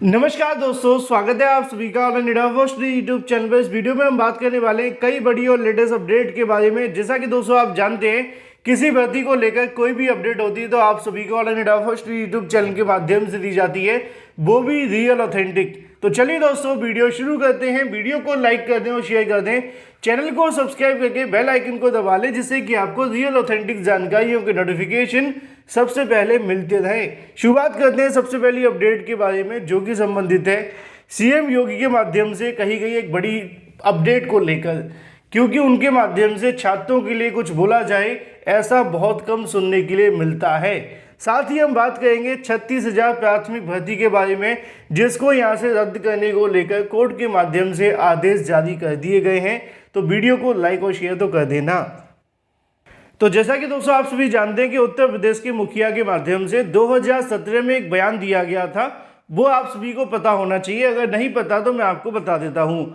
नमस्कार दोस्तों, स्वागत है आप सभी का all India first YouTube channel पर। इस वीडियो में हम बात करने वाले हैं कई बड़ी और लेटेस्ट अपडेट के बारे में। जैसा कि दोस्तों आप जानते हैं, किसी भर्ती को लेकर कोई भी अपडेट होती है तो आप सभी को all India first YouTube channel के माध्यम से दी जाती है, वो भी रियल ऑथेंटिक। तो चलिए दोस्तों वीडियो शुरू करते हैं। वीडियो को लाइक कर दें और शेयर कर दें, चैनल को सब्सक्राइब करके बेल आइकन को दबा लें, जिससे कि आपको रियल ऑथेंटिक जानकारियों के नोटिफिकेशन सबसे पहले मिलते रहे। शुरुआत करते हैं सबसे पहली अपडेट के बारे में, जो कि संबंधित है सीएम योगी के माध्यम से कही गई एक बड़ी अपडेट को लेकर, क्योंकि उनके माध्यम से छात्रों के लिए कुछ बोला जाए ऐसा बहुत कम सुनने के लिए मिलता है। साथ ही हम बात करेंगे 36,000 प्राथमिक भर्ती के बारे में, जिसको यहाँ से रद्द करने को लेकर कोर्ट के माध्यम से आदेश जारी कर दिए गए हैं। तो वीडियो को लाइक और शेयर तो कर देना। तो जैसा कि दोस्तों आप सभी जानते हैं कि उत्तर प्रदेश के मुखिया के माध्यम से 2017 में एक बयान दिया गया था, वो आप सभी को पता होना चाहिए। अगर नहीं पता तो मैं आपको बता देता हूं।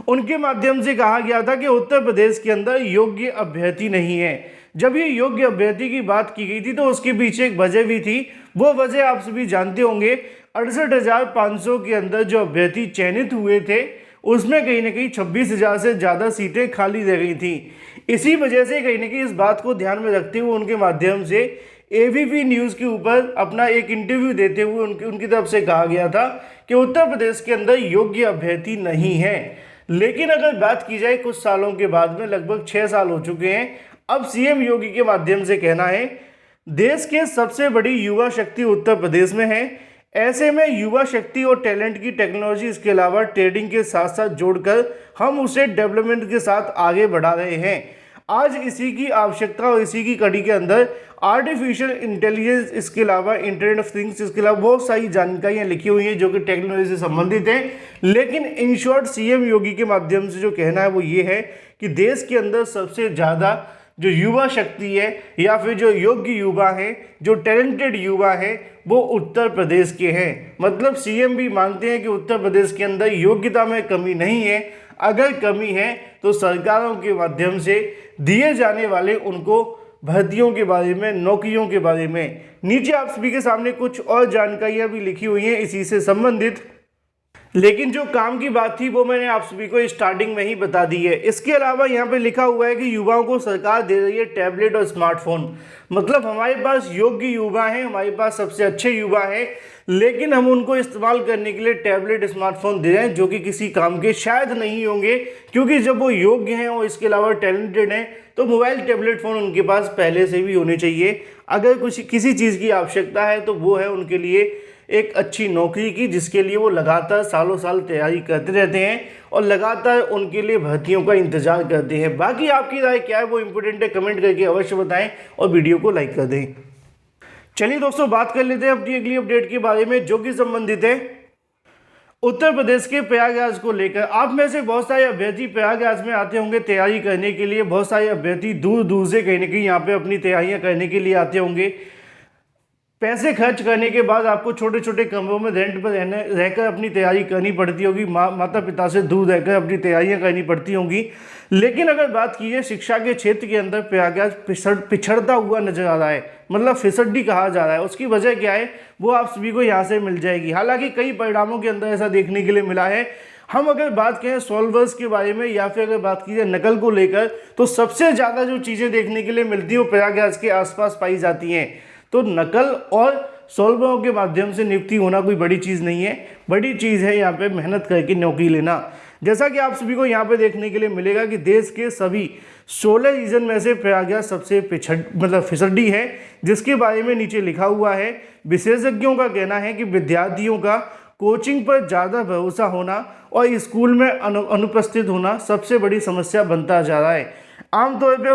उनके माध्यम से कहा गया था कि उत्तर प्रदेश के अंदर योग्य अभ्यर्थी नहीं है। जब ये योग्य अभ्यर्थी की बात की गई थी तो उसके पीछे एक वजह भी थी। वो वजह आप सभी जानते होंगे, 68,500 के अंदर जो अभ्यर्थी चयनित हुए थे उसमें कहीं ना कहीं 26,000 से ज़्यादा सीटें खाली रह गई थी। इसी वजह से कहीं ना कहीं इस बात को ध्यान में रखते हुए उनके माध्यम से एबीपी न्यूज़ के ऊपर अपना एक इंटरव्यू देते हुए उनकी तरफ से कहा गया था कि उत्तर प्रदेश के अंदर योग्य अभ्यर्थी नहीं है। लेकिन अगर बात की जाए कुछ सालों के बाद में, लगभग 6 साल हो चुके हैं, अब सीएम योगी के माध्यम से कहना है देश के सबसे बड़ी युवा शक्ति उत्तर प्रदेश में है। ऐसे में युवा शक्ति और टैलेंट की टेक्नोलॉजी, इसके अलावा ट्रेडिंग के साथ साथ जोड़कर हम उसे डेवलपमेंट के साथ आगे बढ़ा रहे हैं। आज इसी की आवश्यकता और इसी की कड़ी के अंदर आर्टिफिशियल इंटेलिजेंस, इसके अलावा इंटरनेट ऑफ थिंग्स, इसके अलावा बहुत सारी जानकारियाँ लिखी हुई हैं जो कि टेक्नोलॉजी से संबंधित हैं। लेकिन इन शॉर्ट सीएम योगी के माध्यम से जो कहना है वो ये है कि देश के अंदर सबसे ज़्यादा जो युवा शक्ति है या फिर जो योग्य युवा हैं, जो टैलेंटेड युवा हैं, वो उत्तर प्रदेश के हैं। मतलब सीएम भी मानते हैं कि उत्तर प्रदेश के अंदर योग्यता में कमी नहीं है। अगर कमी है तो सरकारों के माध्यम से दिए जाने वाले उनको भर्तियों के बारे में, नौकरियों के बारे में। नीचे आप सभी के सामने कुछ और जानकारियाँ भी लिखी हुई हैं इसी से संबंधित, लेकिन जो काम की बात थी वो मैंने आप सभी को स्टार्टिंग में ही बता दी है। इसके अलावा यहाँ पे लिखा हुआ है कि युवाओं को सरकार दे रही है टैबलेट और स्मार्टफोन। मतलब हमारे पास योग्य युवा हैं, हमारे पास सबसे अच्छे युवा हैं, लेकिन हम उनको इस्तेमाल करने के लिए टैबलेट स्मार्टफोन दे रहे हैं जो कि किसी काम के शायद नहीं होंगे, क्योंकि जब वो योग्य हैं और इसके अलावा टैलेंटेड हैं तो मोबाइल टैबलेट फ़ोन उनके पास पहले से भी होने चाहिए। अगर किसी चीज़ की आवश्यकता है तो वो है उनके लिए एक अच्छी नौकरी की, जिसके लिए वो लगातार सालों साल तैयारी करते रहते हैं और लगातार उनके लिए भर्तियों का इंतजार करते हैं। बाकी आपकी राय क्या है वो इम्पोर्टेंट है, कमेंट करके अवश्य बताएं और वीडियो को लाइक कर दें। चलिए दोस्तों बात कर लेते हैं अपनी अगली अपडेट के बारे में, जो कि संबंधित है उत्तर प्रदेश के प्रयागराज को लेकर। आप में से बहुत सारे अभ्यर्थी प्रयागराज में आते होंगे तैयारी करने के लिए। बहुत सारे अभ्यर्थी दूर दूर से कहीं ना कहीं यहाँ पे अपनी तैयारियाँ करने के लिए आते होंगे। पैसे खर्च करने के बाद आपको छोटे छोटे कमरों में रेंट पर रहकर अपनी तैयारी करनी पड़ती होगी, माता पिता से दूर रहकर अपनी तैयारियां करनी पड़ती होंगी। लेकिन अगर बात की जाए शिक्षा के क्षेत्र के अंदर प्रयागराज पिछड़ता हुआ नजर आ रहा है, मतलब फिसड्डी कहा जा रहा है। उसकी वजह क्या है वो आप सभी को यहाँ से मिल जाएगी। हालांकि कई परिणामों के अंदर ऐसा देखने के लिए मिला है। हम अगर बात करें सॉल्वर्स के बारे में या फिर अगर बात की जाए नकल को लेकर, तो सबसे ज़्यादा जो चीज़ें देखने के लिए मिलती है वो प्रयागराज के आसपास पाई जाती हैं। तो नकल और सॉल्वरों के माध्यम से नियुक्ति होना कोई बड़ी चीज़ नहीं है। बड़ी चीज़ है यहाँ पे मेहनत करके नौकरी लेना। जैसा कि आप सभी को यहाँ पे देखने के लिए मिलेगा कि देश के सभी 16 रीजन में से प्रयागराज सबसे फिसड्डी है, जिसके बारे में नीचे लिखा हुआ है। विशेषज्ञों का कहना है कि विद्यार्थियों का कोचिंग पर ज़्यादा भरोसा होना और स्कूल में अनुपस्थित होना सबसे बड़ी समस्या बनता जा रहा है। आमतौर पे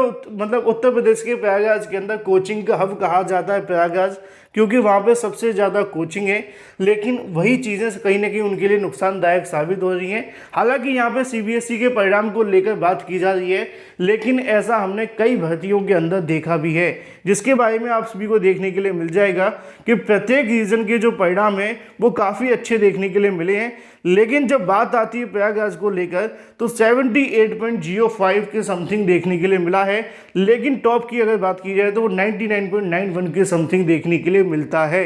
उत्तर प्रदेश के प्रयागराज के अंदर कोचिंग का हब कहा जाता है प्रयागराज, क्योंकि वहाँ पे सबसे ज़्यादा कोचिंग है। लेकिन वही चीज़ें कहीं ना कहीं उनके लिए नुकसानदायक साबित हो रही हैं। हालांकि यहाँ पे सीबीएसई के परिणाम को लेकर बात की जा रही है, लेकिन ऐसा हमने कई भर्तियों के अंदर देखा भी है, जिसके बारे में आप सभी को देखने के लिए मिल जाएगा कि प्रत्येक रीजन के जो परिणाम हैं वो काफ़ी अच्छे देखने के लिए मिले हैं। लेकिन जब बात आती है प्रयागराज को लेकर तो 78.05 के समथिंग देखने के लिए मिला है। लेकिन टॉप की अगर बात की जाए तो वो 99.91 के समथिंग देखने के लिए मिलता है।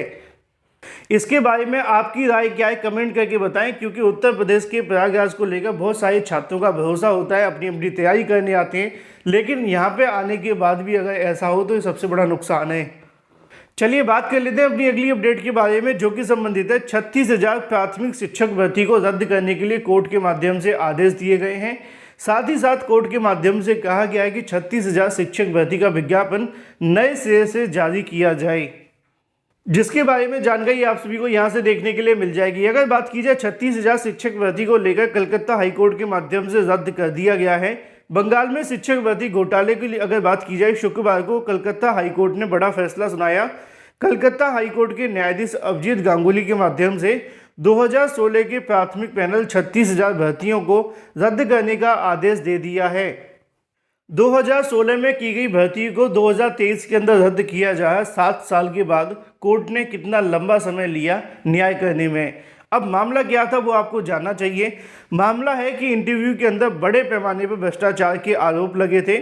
इसके बारे में आपकी राय क्या है कमेंट करके बताएं, क्योंकि उत्तर प्रदेश के प्रयागराज को लेकर बहुत सारे छात्रों का भरोसा होता है, अपनी अपनी तैयारी करने आते हैं, लेकिन यहाँ पे आने के बाद भी अगर ऐसा हो तो ये सबसे बड़ा नुकसान है। चलिए बात कर लेते हैं अपनी अगली अपडेट के बारे में, जो कि संबंधित है 36,000 प्राथमिक शिक्षक भर्ती को रद्द करने के लिए कोर्ट के माध्यम से आदेश दिए गए हैं। साथ ही साथ कोर्ट के माध्यम से कहा गया है कि 36,000 शिक्षक भर्ती का विज्ञापन नए सिरे से जारी किया जाए, जिसके बारे में जानकारी आप सभी को यहां से देखने के लिए मिल जाएगी। अगर बात की जाए 36,000 शिक्षक भर्ती को लेकर कलकत्ता हाईकोर्ट के माध्यम से रद्द कर दिया गया है। बंगाल में शिक्षक भर्ती घोटाले के लिए अगर बात की जाए, शुक्रवार को कलकत्ता हाईकोर्ट ने बड़ा फैसला सुनाया। कलकत्ता हाईकोर्ट के न्यायाधीश अभिजीत गांगुली के माध्यम से 2016 के प्राथमिक पैनल 36,000 भर्तियों को रद्द करने का आदेश दे दिया है। 2016 में की गई भर्ती को 2023 के अंदर रद्द किया जाए। 7 साल के बाद कोर्ट ने कितना लंबा समय लिया न्याय करने में। अब मामला क्या था वो आपको जानना चाहिए। मामला है कि इंटरव्यू के अंदर बड़े पैमाने पर भ्रष्टाचार के आरोप लगे थे।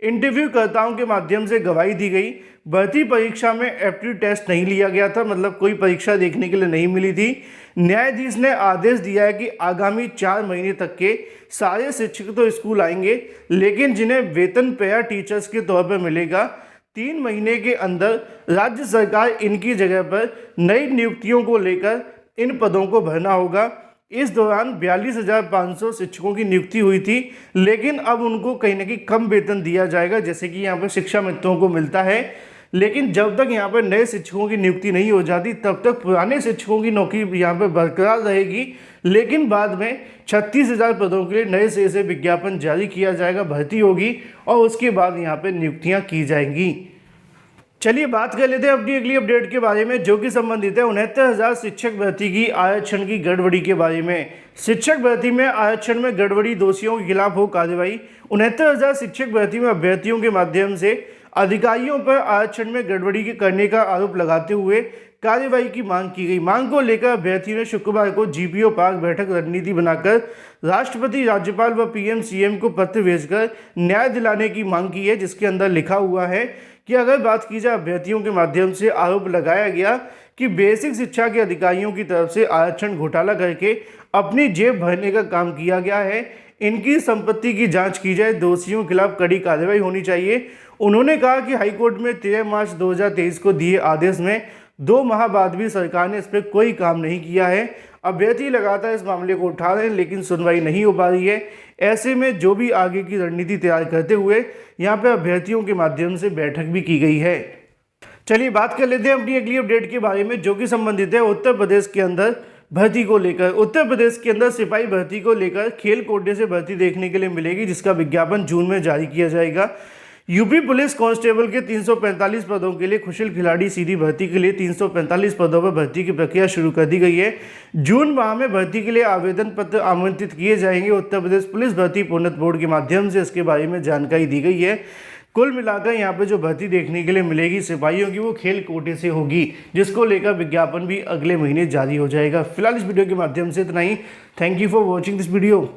इंटरव्यूकर्ताओं के माध्यम से गवाही दी गई। भर्ती परीक्षा में एप्टीट्यूड टेस्ट नहीं लिया गया था, मतलब कोई परीक्षा देखने के लिए नहीं मिली थी। न्यायाधीश ने आदेश दिया है कि आगामी 4 महीने तक के सारे शिक्षक तो स्कूल आएंगे, लेकिन जिन्हें वेतन पेयर टीचर्स के तौर पर मिलेगा, 3 महीने के अंदर राज्य सरकार इनकी जगह पर नई नियुक्तियों को लेकर इन पदों को भरना होगा। इस दौरान 42,500 शिक्षकों की नियुक्ति हुई थी, लेकिन अब उनको कहीं ना कहीं कम वेतन दिया जाएगा, जैसे कि यहाँ पर शिक्षा मित्रों को मिलता है। लेकिन जब तक यहाँ पर नए शिक्षकों की नियुक्ति नहीं हो जाती, तब तक पुराने शिक्षकों की नौकरी यहाँ पर बरकरार रहेगी। लेकिन बाद में 36,000 पदों के लिए नए सिरे से विज्ञापन जारी किया जाएगा, भर्ती होगी और उसके बाद यहाँ पर नियुक्तियाँ की जाएंगी। चलिए बात कर लेते हैं अपनी अगली अपडेट के बारे में, जो कि संबंधित है 69,000 शिक्षक भर्ती की आरक्षण की गड़बड़ी के बारे में। शिक्षक भर्ती में आरक्षण में गड़बड़ी, दोषियों के खिलाफ हो कार्रवाई। 69,000 शिक्षक भर्ती में अभ्यर्थियों के माध्यम से अधिकारियों पर आरक्षण में गड़बड़ी करने का आरोप लगाते हुए कार्रवाई की मांग की गई। मांग को लेकर अभ्यर्थियों ने शुक्रवार को जीपीओ पार्क बैठक रणनीति बनाकर राष्ट्रपति, राज्यपाल व पीएम सीएम को पत्र भेजकर न्याय दिलाने की मांग की है, जिसके अंदर लिखा हुआ है कि अगर बात की जाए अभ्यर्थियों के माध्यम से आरोप लगाया गया कि बेसिक शिक्षा के अधिकारियों की तरफ से आरक्षण घोटाला करके अपनी जेब भरने का काम किया गया है, इनकी संपत्ति की जांच की जाए, दोषियों के खिलाफ कड़ी कार्रवाई होनी चाहिए। उन्होंने कहा कि हाईकोर्ट में 13 मार्च 2023 को दिए आदेश में 2 माह बाद भी सरकार ने इस पर कोई काम नहीं किया है। अभ्यर्थी लगातार इस मामले को उठा रहे हैं, लेकिन सुनवाई नहीं हो पा रही है। ऐसे में जो भी आगे की रणनीति तैयार करते हुए यहाँ पे अभ्यर्थियों के माध्यम से बैठक भी की गई है। चलिए बात कर लेते हैं अपनी अगली अपडेट के बारे में, जो कि संबंधित है उत्तर प्रदेश के अंदर भर्ती को लेकर। उत्तर प्रदेश के अंदर सिपाही भर्ती को लेकर खेल कोटे से भर्ती देखने के लिए मिलेगी, जिसका विज्ञापन जून में जारी किया जाएगा। यूपी पुलिस कांस्टेबल के 345 पदों के लिए कुशल खिलाड़ी सीधी भर्ती के लिए 345 पदों पर भर्ती की प्रक्रिया शुरू कर दी गई है। जून माह में भर्ती के लिए आवेदन पत्र आमंत्रित किए जाएंगे। उत्तर प्रदेश पुलिस भर्ती प्रोन्नत बोर्ड के माध्यम से इसके बारे में जानकारी दी गई है। कुल मिलाकर यहाँ पे जो भर्ती देखने के लिए मिलेगी सिपाहियों की, वो खेल कोटे से होगी, जिसको लेकर विज्ञापन भी अगले महीने जारी हो जाएगा। फिलहाल इस वीडियो के माध्यम से इतना ही। Thank you for watching this video.